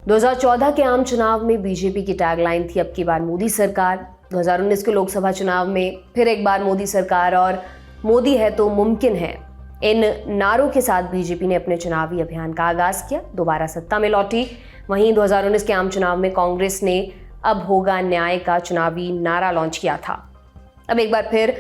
2014 के आम चुनाव में बीजेपी की टैगलाइन थी अब की बार मोदी सरकार। 2019 के लोकसभा चुनाव में फिर एक बार मोदी सरकार और मोदी है तो मुमकिन है। इन नारों के साथ बीजेपी ने अपने चुनावी अभियान का आगाज किया, दोबारा सत्ता में लौटी। वहीं 2019 के आम चुनाव में कांग्रेस ने अब होगा न्याय का चुनावी नारा लॉन्च किया था। अब एक बार फिर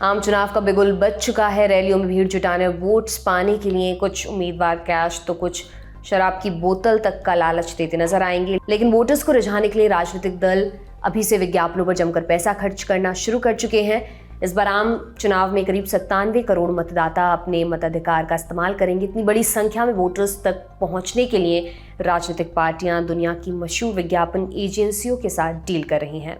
आम चुनाव का बिगुल बज चुका है। रैलियों में भीड़ जुटाने, वोट्स पाने के लिए कुछ उम्मीदवार कैश तो कुछ शराब की बोतल तक का लालच देते नजर आएंगे। लेकिन वोटर्स को रिझाने के लिए राजनीतिक दल अभी से विज्ञापनों पर जमकर पैसा खर्च करना शुरू कर चुके हैं। इस बार आम चुनाव में करीब 97 करोड़ मतदाता अपने मताधिकार का इस्तेमाल करेंगे। इतनी बड़ी संख्या में वोटर्स तक पहुंचने के लिए राजनीतिक पार्टियां दुनिया की मशहूर विज्ञापन एजेंसियों के साथ डील कर रही हैं।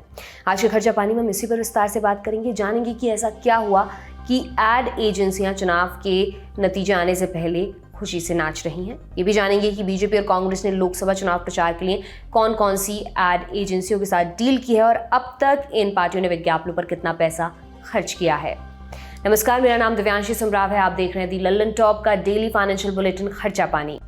आज के खर्चा पानी में हम इसी पर विस्तार से बात करेंगे, जानेंगे कि ऐसा क्या हुआ कि एड एजेंसियां चुनाव के नतीजे आने से पहले खुशी से नाच रही हैं। ये भी जानेंगे कि बीजेपी और कांग्रेस ने लोकसभा चुनाव प्रचार के लिए कौन कौन सी एड एजेंसियों के साथ डील की है और अब तक इन पार्टियों ने विज्ञापनों पर कितना पैसा खर्च किया है। नमस्कार, मेरा नाम दिव्यांशी समराव है। आप देख रहे हैं दी लल्लन टॉप का डेली फाइनेंशियल बुलेटिन खर्चा पानी।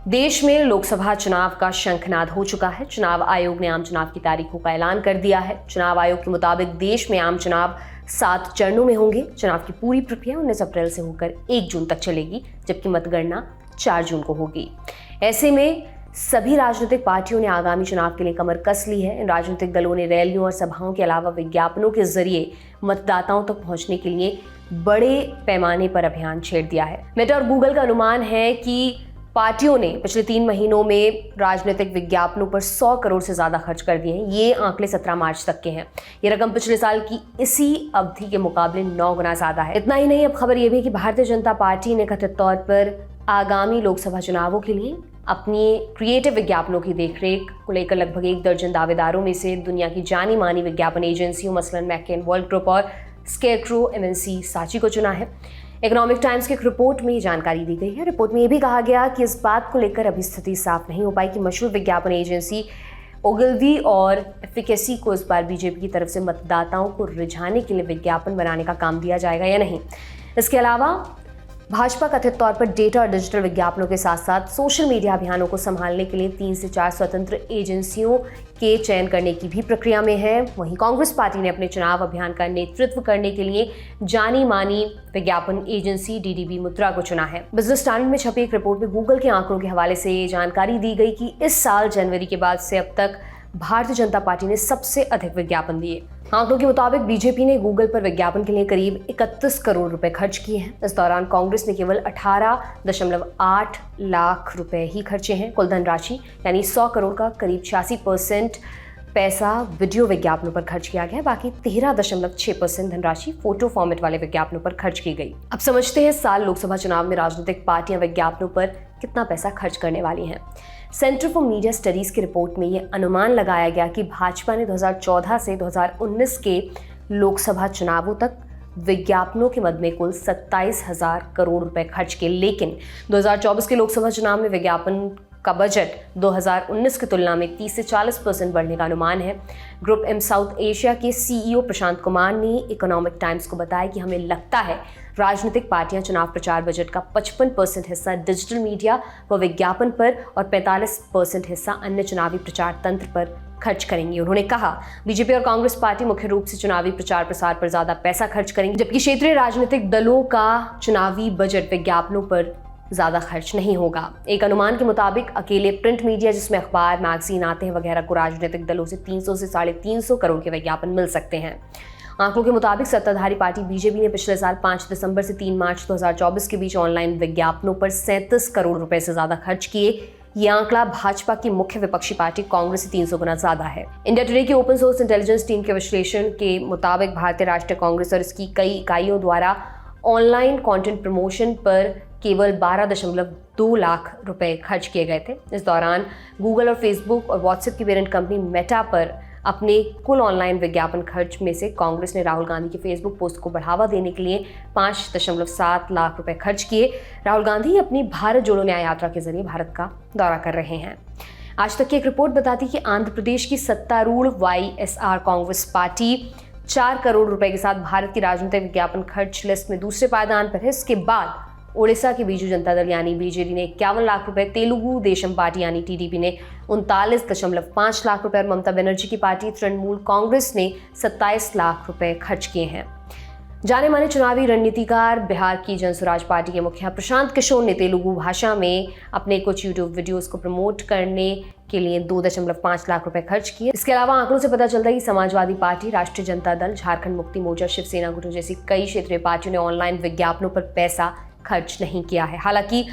देश में लोकसभा चुनाव का शंखनाद हो चुका है। चुनाव आयोग ने आम चुनाव की तारीखों का ऐलान कर दिया है। चुनाव आयोग के मुताबिक देश में आम चुनाव 7 चरणों में होंगे। चुनाव की पूरी प्रक्रिया 19 अप्रैल से होकर 1 जून तक चलेगी, जबकि मतगणना 4 जून को होगी। ऐसे में सभी राजनीतिक पार्टियों ने आगामी चुनाव के लिए कमर कस ली है। इन राजनीतिक दलों ने रैलियों और सभाओं के अलावा विज्ञापनों के जरिए मतदाताओं तक पहुंचने के लिए बड़े पैमाने पर अभियान छेड़ दिया है। मेटा और गूगल का अनुमान है कि पार्टियों ने पिछले 3 महीनों में राजनीतिक विज्ञापनों पर 100 करोड़ से ज्यादा खर्च कर दिए हैं। ये आंकड़े 17 मार्च तक के हैं। ये रकम पिछले साल की इसी अवधि के मुकाबले 9 गुना ज्यादा है। इतना ही नहीं, अब खबर यह भी कि भारतीय जनता पार्टी ने कथित तौर पर आगामी लोकसभा चुनावों के लिए अपनी क्रिएटिव विज्ञापनों की देखरेख को लेकर लगभग 1 दर्जन दावेदारों में से दुनिया की जानी मानी विज्ञापन एजेंसियों मसलन मैककेन वर्ल्ड ग्रुप और स्केयरक्रो एमएनसी साची को चुना है। इकोनॉमिक टाइम्स की एक रिपोर्ट में ये जानकारी दी गई है। रिपोर्ट में ये भी कहा गया कि इस बात को लेकर अभी स्थिति साफ नहीं हो पाई कि मशहूर विज्ञापन एजेंसी ओगिल्वी और एफिकेसी को इस बार बीजेपी की तरफ से मतदाताओं को रिझाने के लिए विज्ञापन बनाने का काम दिया जाएगा या नहीं। इसके अलावा भाजपा कथित तौर पर डेटा और डिजिटल विज्ञापनों के साथ साथ सोशल मीडिया अभियानों को संभालने के लिए 3 से 4 स्वतंत्र एजेंसियों के चयन करने की भी प्रक्रिया में है। वहीं कांग्रेस पार्टी ने अपने चुनाव अभियान का नेतृत्व करने के लिए जानी मानी विज्ञापन एजेंसी डीडीबी मुद्रा को चुना है। बिजनेस स्टैंडर्ड में छपी एक रिपोर्ट में गूगल के आंकड़ों के हवाले से ये जानकारी दी गई कि इस साल जनवरी के बाद से अब तक भारतीय जनता पार्टी ने सबसे अधिक विज्ञापन दिए। आंकड़ों के मुताबिक बीजेपी ने गूगल पर विज्ञापन के लिए करीब 31 करोड़ रुपए खर्च किए हैं। इस दौरान कांग्रेस ने केवल 18.8 लाख रुपए ही खर्चे हैं। कुल धनराशि यानी 100 करोड़ का करीब 86% पैसा वीडियो विज्ञापनों पर खर्च किया गया। बाकी 13.6% धनराशि फोटो फॉर्मेट वाले विज्ञापनों पर खर्च की गई। अब समझते हैं इस साल लोकसभा चुनाव में राजनीतिक पार्टियां विज्ञापनों पर कितना पैसा खर्च करने वाली हैं। सेंटर फॉर मीडिया स्टडीज की रिपोर्ट में यह अनुमान लगाया गया कि भाजपा ने 2014 से 2019 के लोकसभा चुनावों तक विज्ञापनों के मद में कुल 27,000 करोड़ रुपए खर्च किए। लेकिन 2024 के लोकसभा चुनाव में विज्ञापन का बजट 2019 की तुलना में 30 से 40% बढ़ने का अनुमान है। ग्रुप एम साउथ एशिया के सीईओ प्रशांत कुमार ने इकोनॉमिक टाइम्स को बताया कि हमें लगता है राजनीतिक पार्टियां चुनाव प्रचार बजट का 55% हिस्सा डिजिटल मीडिया व विज्ञापन पर और 45% हिस्सा अन्य चुनावी प्रचार तंत्र पर खर्च करेंगी। उन्होंने कहा बीजेपी और कांग्रेस पार्टी मुख्य रूप से चुनावी प्रचार प्रसार पर ज्यादा पैसा खर्च करेंगी, जबकि क्षेत्रीय राजनीतिक दलों का चुनावी बजट विज्ञापनों पर ज्यादा खर्च नहीं होगा। एक अनुमान के मुताबिक अकेले प्रिंट मीडिया जिसमें अखबार, मैगजीन आते हैं वगैरह को राजनीतिक दलों से 300 से 350 करोड़ के विज्ञापन मिल सकते हैं। आंकड़ों के मुताबिक सत्ताधारी पार्टी बीजेपी ने पिछले साल 5 दिसंबर से 3 मार्च 2024 के बीच ऑनलाइन विज्ञापनों पर 37 करोड़ रुपए से ज्यादा खर्च किए। ये आंकड़ा भाजपा की मुख्य विपक्षी पार्टी कांग्रेस से 300 गुना ज्यादा है। इंडिया टुडे की ओपन सोर्स इंटेलिजेंस टीम के विश्लेषण के मुताबिक भारतीय राष्ट्रीय कांग्रेस और इसकी कई इकाइयों द्वारा ऑनलाइन कंटेंट प्रमोशन पर केवल 12.2 लाख रुपए खर्च किए गए थे। इस दौरान गूगल और फेसबुक और व्हाट्सएप की पेरेंट कंपनी मेटा पर अपने कुल ऑनलाइन विज्ञापन खर्च में से कांग्रेस ने राहुल गांधी के फेसबुक पोस्ट को बढ़ावा देने के लिए 5.7 लाख रुपए खर्च किए। राहुल गांधी अपनी भारत जोड़ो न्याय यात्रा के जरिए भारत का दौरा कर रहे हैं। आज तक की एक रिपोर्ट बताती कि आंध्र प्रदेश की सत्तारूढ़ वाईएसआर कांग्रेस पार्टी 4 करोड़ रुपए के साथ भारत की राजनीतिक विज्ञापन खर्च लिस्ट में दूसरे पायदान पर है। इसके बाद उड़ीसा की बीजू जनता दल यानी बीजेडी ने 51 लाख रुपए, तेलुगु देशम पार्टी यानी टीडीपी ने 39.5 लाख रुपए और ममता बनर्जी की पार्टी तृणमूल कांग्रेस ने 27 लाख रुपए खर्च किए हैं। जाने माने चुनावी रणनीतिकार बिहार की जनसुराज पार्टी के मुखिया प्रशांत किशोर ने तेलुगु भाषा में अपने कुछ यूट्यूब वीडियोस को प्रमोट करने के लिए 2.5 लाख रुपए खर्च किए। इसके अलावा आंकड़ों से पता चलता है कि समाजवादी पार्टी, राष्ट्रीय जनता दल, झारखंड मुक्ति मोर्चा, शिवसेना गुट जैसी कई क्षेत्रीय पार्टियों ने ऑनलाइन विज्ञापनों पर पैसा खर्च नहीं किया है। हालांकि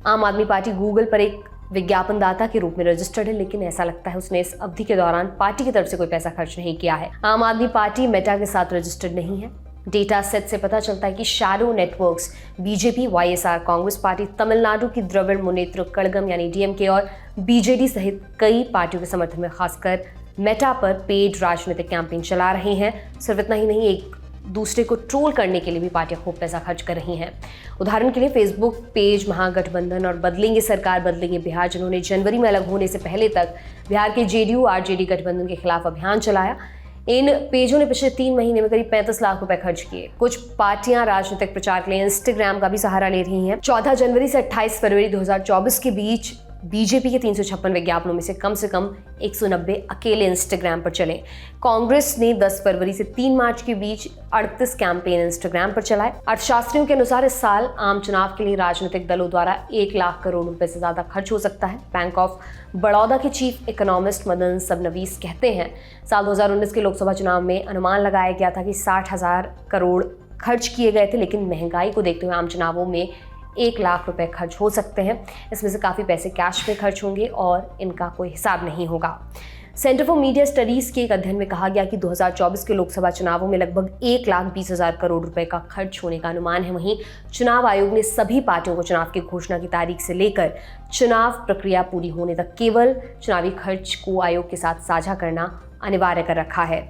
आम आदमी पार्टी गूगल पर एक विज्ञापनदाता के रूप में रजिस्टर्ड है, लेकिन ऐसा लगता है उसने इस अवधि के दौरान पार्टी की तरफ से कोई पैसा खर्च नहीं किया है। आम आदमी पार्टी मेटा के साथ रजिस्टर्ड नहीं है। डेटा सेट से पता चलता है कि shadow networks BJP, YSR Congress party, Tamil Nadu की द्रविड़ मुनेत्र कड़गम यानी डीएमके और बीजेडी सहित कई पार्टियों के समर्थन में खासकर मेटा पर पेड राजनीतिक कैंपेन चला रहे हैं। सिर्फ इतना ही नहीं, एक दूसरे को ट्रोल करने के लिए भी पार्टियां खूब पैसा खर्च कर रही हैं। उदाहरण के लिए फेसबुक पेज महागठबंधन और बदलेंगे सरकार बदलेंगे बिहार, जिन्होंने जनवरी में अलग होने से पहले तक बिहार के जेडीयू आरजेडी गठबंधन के खिलाफ अभियान चलाया। इन पेजों ने पिछले 3 महीने में करीब 35 लाख रुपए खर्च किए। कुछ पार्टियां राजनीतिक प्रचार के लिए इंस्टाग्राम का भी सहारा ले रही हैं। 14 जनवरी से 28 फरवरी 2024 के बीच बीजेपी के 356 विज्ञापनों में से कम 190 अकेले इंस्टाग्राम पर चले। कांग्रेस ने 10 फरवरी से 3 मार्च के बीच 38 कैंपेन इंस्टाग्राम पर चलाए। अर्थशास्त्रियों के अनुसार इस साल आम चुनाव के लिए राजनीतिक दलों द्वारा 1 लाख करोड़ रुपए से ज्यादा खर्च हो सकता है। बैंक ऑफ बड़ौदा के चीफ इकोनॉमिस्ट मदन सबनवीस कहते हैं, साल 2019 के लोकसभा चुनाव में अनुमान लगाया गया था कि 60,000 करोड़ खर्च किए गए थे, लेकिन महंगाई को देखते हुए आम चुनावों में 1 लाख रुपए खर्च हो सकते हैं। इसमें से काफ़ी पैसे कैश में खर्च होंगे और इनका कोई हिसाब नहीं होगा। सेंटर फॉर मीडिया स्टडीज के एक अध्ययन में कहा गया कि 2024 के लोकसभा चुनावों में लगभग 1,20,000 करोड़ रुपए का खर्च होने का अनुमान है। वहीं चुनाव आयोग ने सभी पार्टियों को चुनाव की घोषणा की तारीख से लेकर चुनाव प्रक्रिया पूरी होने तक केवल चुनावी खर्च को आयोग के साथ साझा करना अनिवार्य कर रखा है।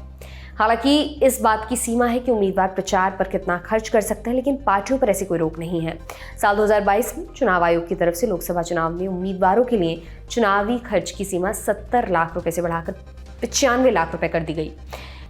हालांकि इस बात की सीमा है कि उम्मीदवार प्रचार पर कितना खर्च कर सकते हैं, लेकिन पार्टियों पर ऐसी कोई रोक नहीं है। साल 2022 में चुनाव आयोग की तरफ से लोकसभा चुनाव में उम्मीदवारों के लिए चुनावी खर्च की सीमा 70 लाख रुपए से बढ़ाकर 95 लाख रुपए कर दी गई।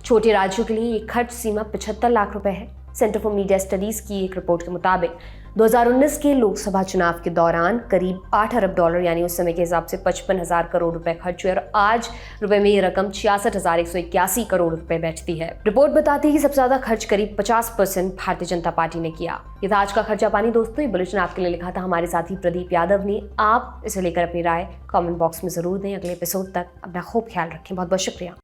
छोटे राज्यों के लिए ये खर्च सीमा 75 लाख रुपए है। सेंटर फॉर मीडिया स्टडीज की एक रिपोर्ट के मुताबिक 2019 के लोकसभा चुनाव के दौरान करीब 8 अरब डॉलर यानी उस समय के हिसाब से 55,000 करोड़ रुपए खर्च हुए और आज रुपए में ये रकम 66,181 करोड़ रुपए बैठती है। रिपोर्ट बताती है कि सबसे ज्यादा खर्च करीब 50% भारतीय जनता पार्टी ने किया। ये था आज का खर्चा पानी दोस्तों। ये बुलेटिन आपके लिए लिखा था हमारे साथी प्रदीप यादव ने। आप इसे लेकर अपनी राय कमेंट बॉक्स में जरूर दें। अगले एपिसोड तक अपना खूब ख्याल रखें। बहुत बहुत शुक्रिया।